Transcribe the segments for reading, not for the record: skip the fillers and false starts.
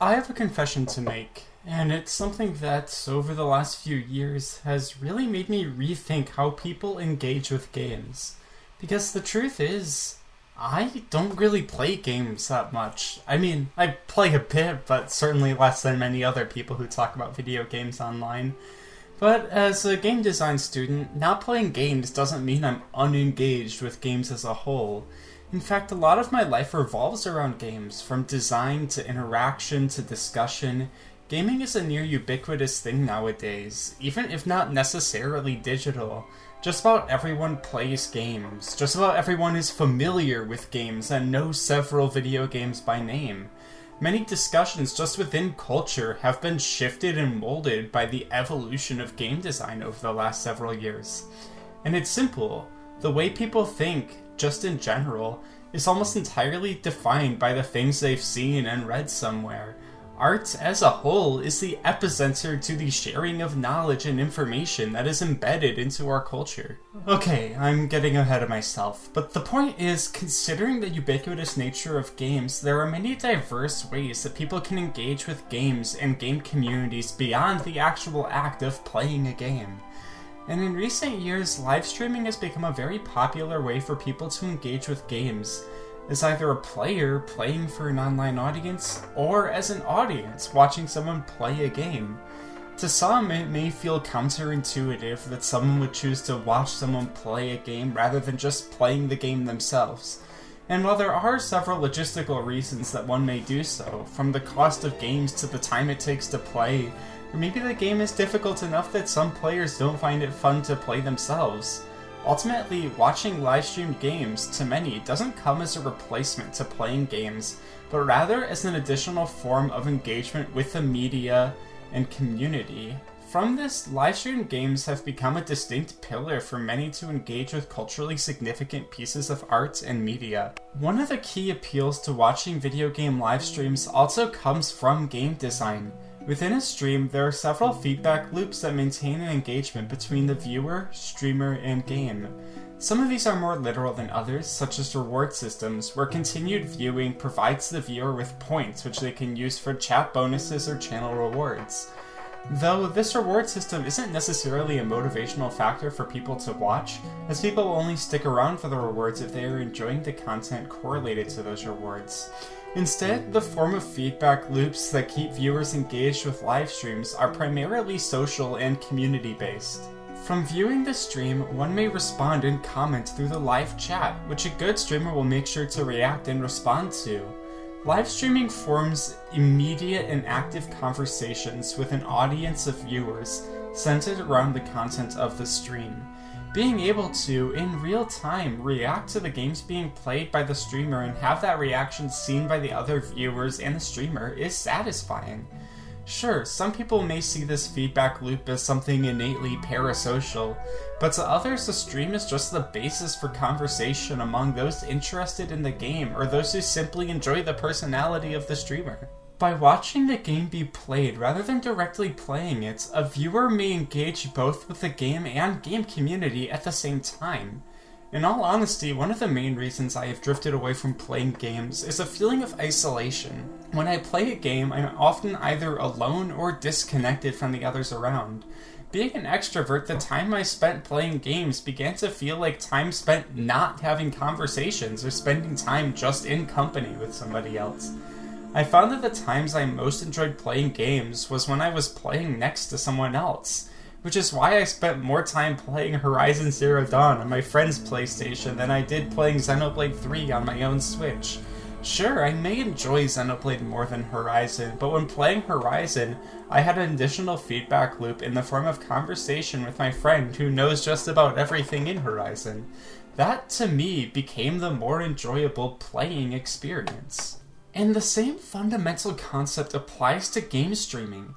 I have a confession to make, and it's something that, over the last few years, has really made me rethink how people engage with games. Because the truth is, I don't really play games that much. I mean, I play a bit, but certainly less than many other people who talk about video games online. But as a game design student, not playing games doesn't mean I'm unengaged with games as a whole. In fact, a lot of my life revolves around games, from design to interaction to discussion. Gaming is a near ubiquitous thing nowadays, even if not necessarily digital. Just about everyone plays games. Just about everyone is familiar with games and knows several video games by name. Many discussions just within culture have been shifted and molded by the evolution of game design over the last several years. And it's simple. The way people think, just in general, is almost entirely defined by the things they've seen and read somewhere. Art as a whole is the epicenter to the sharing of knowledge and information that is embedded into our culture. Okay, I'm getting ahead of myself, but the point is, considering the ubiquitous nature of games, there are many diverse ways that people can engage with games and game communities beyond the actual act of playing a game. And in recent years, live streaming has become a very popular way for people to engage with games, as either a player playing for an online audience, or as an audience watching someone play a game. To some, it may feel counterintuitive that someone would choose to watch someone play a game rather than just playing the game themselves. And while there are several logistical reasons that one may do so, from the cost of games to the time it takes to play, or maybe the game is difficult enough that some players don't find it fun to play themselves. Ultimately, watching live-streamed games, to many, doesn't come as a replacement to playing games, but rather as an additional form of engagement with the media and community. From this, live-streamed games have become a distinct pillar for many to engage with culturally significant pieces of art and media. One of the key appeals to watching video game live streams also comes from game design. Within a stream, there are several feedback loops that maintain an engagement between the viewer, streamer, and game. Some of these are more literal than others, such as reward systems, where continued viewing provides the viewer with points which they can use for chat bonuses or channel rewards. Though this reward system isn't necessarily a motivational factor for people to watch, as people will only stick around for the rewards if they are enjoying the content correlated to those rewards. Instead, the form of feedback loops that keep viewers engaged with live streams are primarily social and community-based. From viewing the stream, one may respond and comment through the live chat, which a good streamer will make sure to react and respond to. Live streaming forms immediate and active conversations with an audience of viewers centered around the content of the stream. Being able to, in real time, react to the games being played by the streamer and have that reaction seen by the other viewers and the streamer is satisfying. Sure, some people may see this feedback loop as something innately parasocial, but to others the stream is just the basis for conversation among those interested in the game or those who simply enjoy the personality of the streamer. By watching the game be played rather than directly playing it, a viewer may engage both with the game and game community at the same time. In all honesty, one of the main reasons I have drifted away from playing games is a feeling of isolation. When I play a game, I'm often either alone or disconnected from the others around. Being an extrovert, the time I spent playing games began to feel like time spent not having conversations or spending time just in company with somebody else. I found that the times I most enjoyed playing games was when I was playing next to someone else, which is why I spent more time playing Horizon Zero Dawn on my friend's PlayStation than I did playing Xenoblade 3 on my own Switch. Sure, I may enjoy Xenoblade more than Horizon, but when playing Horizon, I had an additional feedback loop in the form of conversation with my friend who knows just about everything in Horizon. That, to me, became the more enjoyable playing experience. And the same fundamental concept applies to game streaming.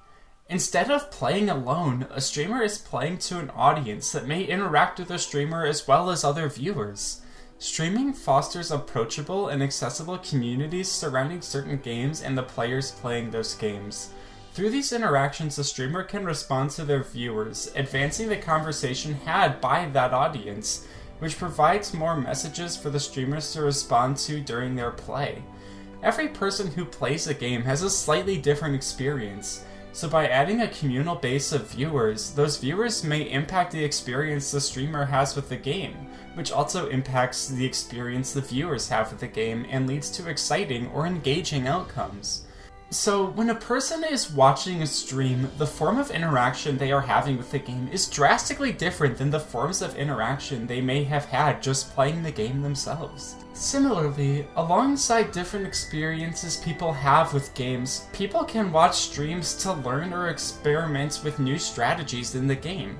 Instead of playing alone, a streamer is playing to an audience that may interact with the streamer as well as other viewers. Streaming fosters approachable and accessible communities surrounding certain games and the players playing those games. Through these interactions, the streamer can respond to their viewers, advancing the conversation had by that audience, which provides more messages for the streamers to respond to during their play. Every person who plays a game has a slightly different experience, so by adding a communal base of viewers, those viewers may impact the experience the streamer has with the game, which also impacts the experience the viewers have with the game and leads to exciting or engaging outcomes. So, when a person is watching a stream, the form of interaction they are having with the game is drastically different than the forms of interaction they may have had just playing the game themselves. Similarly, alongside different experiences people have with games, people can watch streams to learn or experiment with new strategies in the game.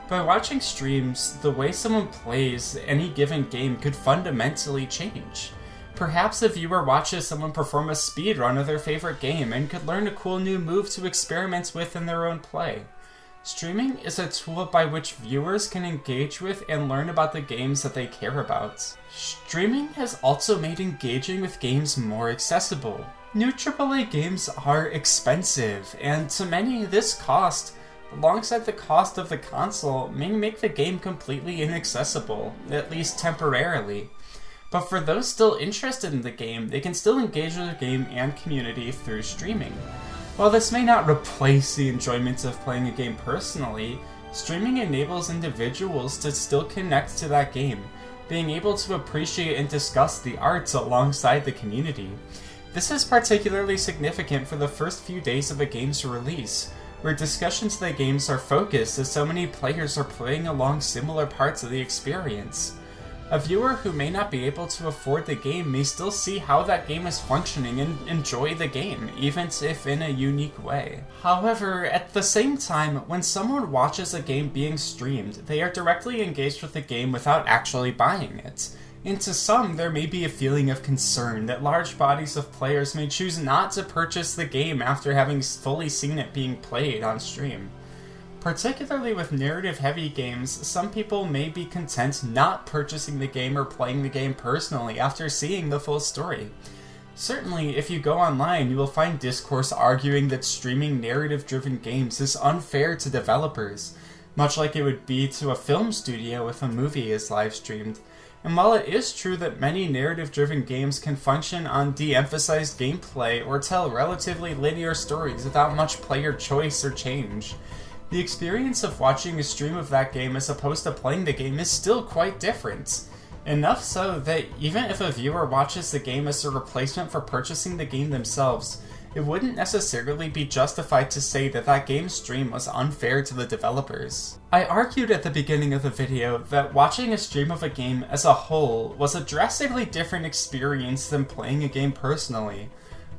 By watching streams, the way someone plays any given game could fundamentally change. Perhaps a viewer watches someone perform a speedrun of their favorite game and could learn a cool new move to experiment with in their own play. Streaming is a tool by which viewers can engage with and learn about the games that they care about. Streaming has also made engaging with games more accessible. New AAA games are expensive, and to many, this cost, alongside the cost of the console, may make the game completely inaccessible, at least temporarily. But for those still interested in the game, they can still engage with the game and community through streaming. While this may not replace the enjoyment of playing a game personally, streaming enables individuals to still connect to that game, being able to appreciate and discuss the arts alongside the community. This is particularly significant for the first few days of a game's release, where discussions of the games are focused as so many players are playing along similar parts of the experience. A viewer who may not be able to afford the game may still see how that game is functioning and enjoy the game, even if in a unique way. However, at the same time, when someone watches a game being streamed, they are directly engaged with the game without actually buying it. And to some, there may be a feeling of concern that large bodies of players may choose not to purchase the game after having fully seen it being played on stream. Particularly with narrative-heavy games, some people may be content not purchasing the game or playing the game personally after seeing the full story. Certainly, if you go online, you will find discourse arguing that streaming narrative-driven games is unfair to developers, much like it would be to a film studio if a movie is live-streamed. And while it is true that many narrative-driven games can function on de-emphasized gameplay or tell relatively linear stories without much player choice or change, the experience of watching a stream of that game as opposed to playing the game is still quite different. Enough so that even if a viewer watches the game as a replacement for purchasing the game themselves, it wouldn't necessarily be justified to say that that game stream was unfair to the developers. I argued at the beginning of the video that watching a stream of a game as a whole was a drastically different experience than playing a game personally.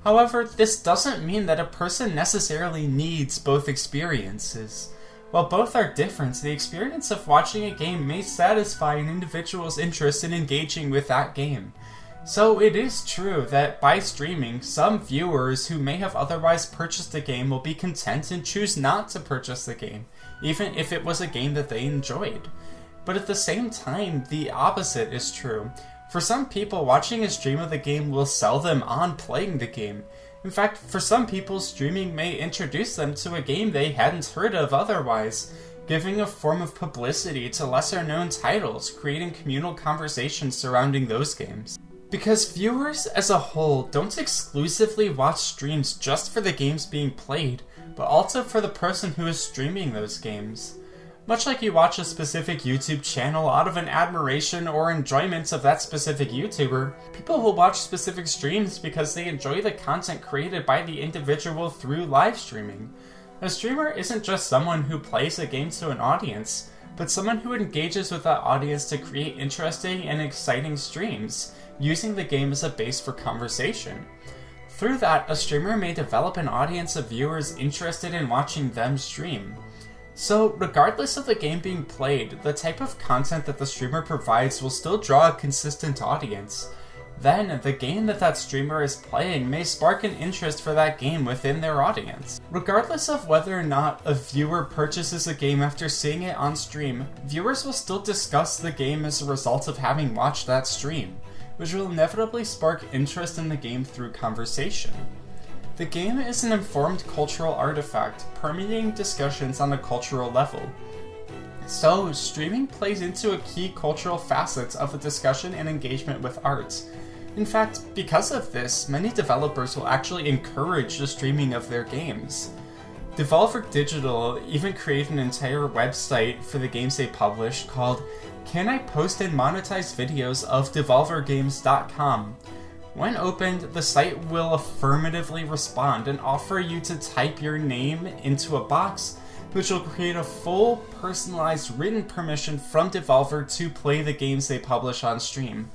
However, this doesn't mean that a person necessarily needs both experiences. While both are different, the experience of watching a game may satisfy an individual's interest in engaging with that game. So it is true that by streaming, some viewers who may have otherwise purchased the game will be content and choose not to purchase the game, even if it was a game that they enjoyed. But at the same time, the opposite is true. For some people, watching a stream of the game will sell them on playing the game. In fact, for some people, streaming may introduce them to a game they hadn't heard of otherwise, giving a form of publicity to lesser-known titles, creating communal conversations surrounding those games. Because viewers as a whole don't exclusively watch streams just for the games being played, but also for the person who is streaming those games. Much like you watch a specific YouTube channel out of an admiration or enjoyment of that specific YouTuber, people will watch specific streams because they enjoy the content created by the individual through live streaming. A streamer isn't just someone who plays a game to an audience, but someone who engages with that audience to create interesting and exciting streams, using the game as a base for conversation. Through that, a streamer may develop an audience of viewers interested in watching them stream. So, regardless of the game being played, the type of content that the streamer provides will still draw a consistent audience. Then, the game that that streamer is playing may spark an interest for that game within their audience. Regardless of whether or not a viewer purchases a game after seeing it on stream, viewers will still discuss the game as a result of having watched that stream, which will inevitably spark interest in the game through conversation. The game is an informed cultural artifact, permeating discussions on a cultural level. So, streaming plays into a key cultural facet of the discussion and engagement with art. In fact, because of this, many developers will actually encourage the streaming of their games. Devolver Digital even created an entire website for the games they publish called Can I Post and Monetize Videos of DevolverGames.com. When opened, the site will affirmatively respond and offer you to type your name into a box, which will create a full, personalized written permission from Devolver to play the games they publish on stream.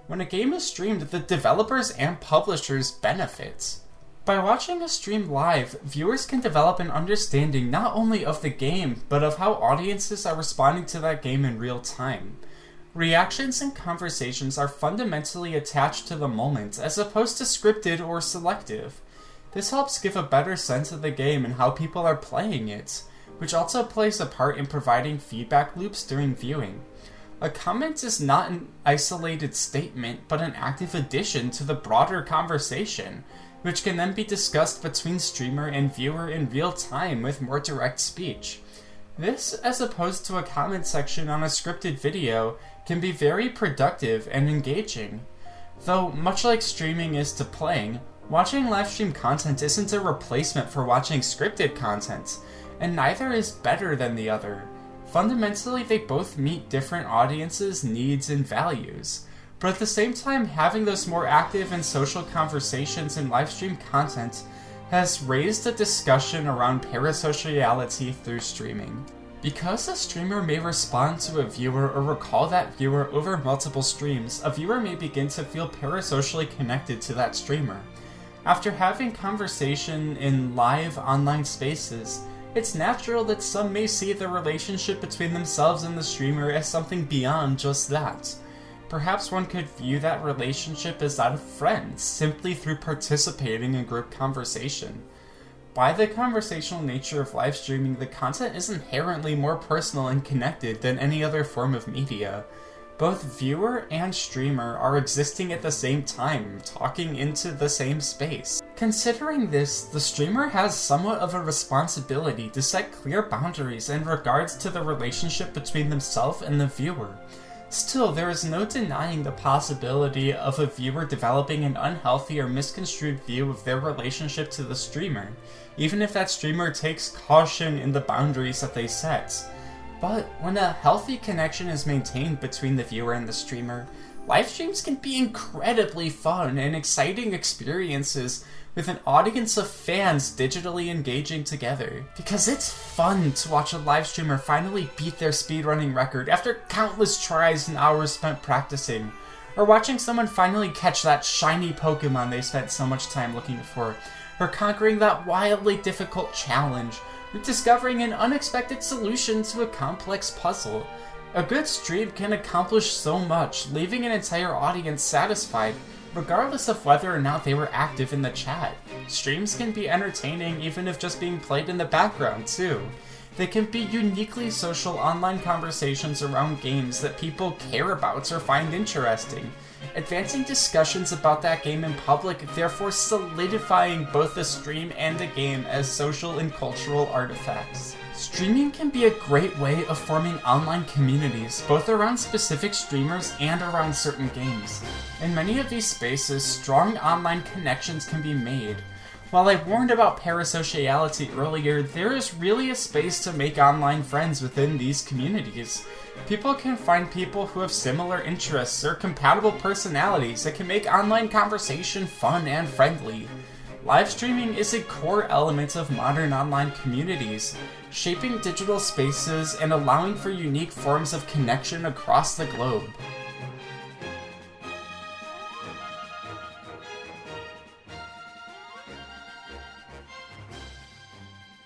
When a game is streamed, the developers and publishers benefit. By watching a stream live, viewers can develop an understanding not only of the game, but of how audiences are responding to that game in real time. Reactions and conversations are fundamentally attached to the moment, as opposed to scripted or selective. This helps give a better sense of the game and how people are playing it, which also plays a part in providing feedback loops during viewing. A comment is not an isolated statement, but an active addition to the broader conversation, which can then be discussed between streamer and viewer in real time with more direct speech. This, as opposed to a comment section on a scripted video, can be very productive and engaging. Though, much like streaming is to playing, watching live stream content isn't a replacement for watching scripted content, and neither is better than the other. Fundamentally, they both meet different audiences' needs and values. But at the same time, having those more active and social conversations in live stream content has raised a discussion around parasociality through streaming. Because a streamer may respond to a viewer or recall that viewer over multiple streams, a viewer may begin to feel parasocially connected to that streamer. After having conversation in live online spaces, it's natural that some may see the relationship between themselves and the streamer as something beyond just that. Perhaps one could view that relationship as that of friends, simply through participating in group conversation. By the conversational nature of live streaming, the content is inherently more personal and connected than any other form of media. Both viewer and streamer are existing at the same time, talking into the same space. Considering this, the streamer has somewhat of a responsibility to set clear boundaries in regards to the relationship between themselves and the viewer. Still, there is no denying the possibility of a viewer developing an unhealthy or misconstrued view of their relationship to the streamer, even if that streamer takes caution in the boundaries that they set. But when a healthy connection is maintained between the viewer and the streamer, live streams can be incredibly fun and exciting experiences with an audience of fans digitally engaging together. Because it's fun to watch a live streamer finally beat their speedrunning record after countless tries and hours spent practicing, or watching someone finally catch that shiny Pokemon they spent so much time looking for, or conquering that wildly difficult challenge, or discovering an unexpected solution to a complex puzzle. A good stream can accomplish so much, leaving an entire audience satisfied, regardless of whether or not they were active in the chat. Streams can be entertaining even if just being played in the background, too. They can be uniquely social online conversations around games that people care about or find interesting, advancing discussions about that game in public, therefore solidifying both the stream and the game as social and cultural artifacts. Streaming can be a great way of forming online communities, both around specific streamers and around certain games. In many of these spaces, strong online connections can be made. While I warned about parasociality earlier, there is really a space to make online friends within these communities. People can find people who have similar interests or compatible personalities that can make online conversation fun and friendly. Live streaming is a core element of modern online communities, shaping digital spaces and allowing for unique forms of connection across the globe.